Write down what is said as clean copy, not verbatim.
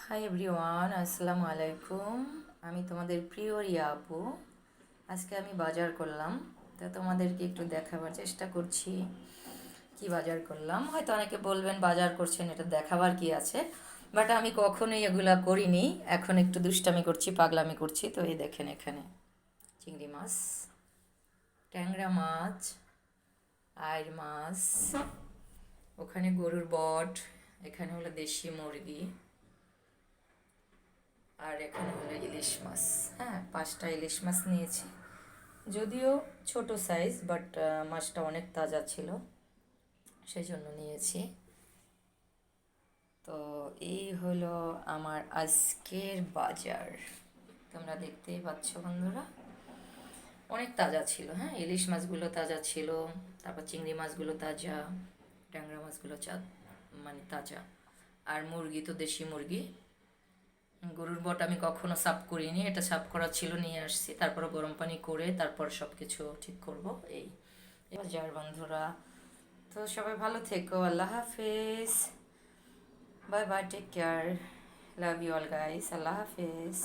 Hi everyone, আসসালামু আলাইকুম। আমি তোমাদের প্রিয় রিয়া আপু। আজকে আমি বাজার করলাম, তো তোমাদেরকে একটু দেখাবার চেষ্টা করছি কি বাজার করলাম। হয়তো অনেকে বলবেন বাজার করছেন, এটা দেখাবার কি আছে, বাট আমি কখনোই এগুলা করিনি। এখন একটু দুষ্টামি করছি, পাগলামি করছি। তো এই দেখেন, এখানে চিংড়ি মাছ, ট্যাংরা মাছ, আইড় মাছ, ওখানে গরুর বট, এখানে হলো দেশি মুরগি, আর এখানে হলো ইলিশ মাছ। হ্যাঁ, 5টা ইলিশ মাছ নিয়েছি, যদিও ছোট সাইজ, বাট মাছটা অনেক তাজা ছিল, সেই জন্য নিয়েছি। তো এই হলো আমার আজকের বাজার। তোমরা দেখতেই পাচ্ছ বন্ধুরা, অনেক তাজা ছিল। হ্যাঁ, ইলিশ মাছগুলো তাজা ছিল, তারপর চিংড়ি মাছগুলো তাজা, ট্যাংরা মাছগুলো মানে তাজা। আর মুরগি তো দেশি মুরগি। গরুর বট আমি কখনো সাফ করিনি, এটা সাফ করা ছিল, নিয়ে আসছি। তারপরে গরম পানি করে তারপর সব কিছু ঠিক করব। এই এবার যার বন্ধুরা, তো সবাই ভালো থেকো, আল্লাহ হাফেজ, bye bye, take care, love you all guys, আল্লাহ হাফেজ।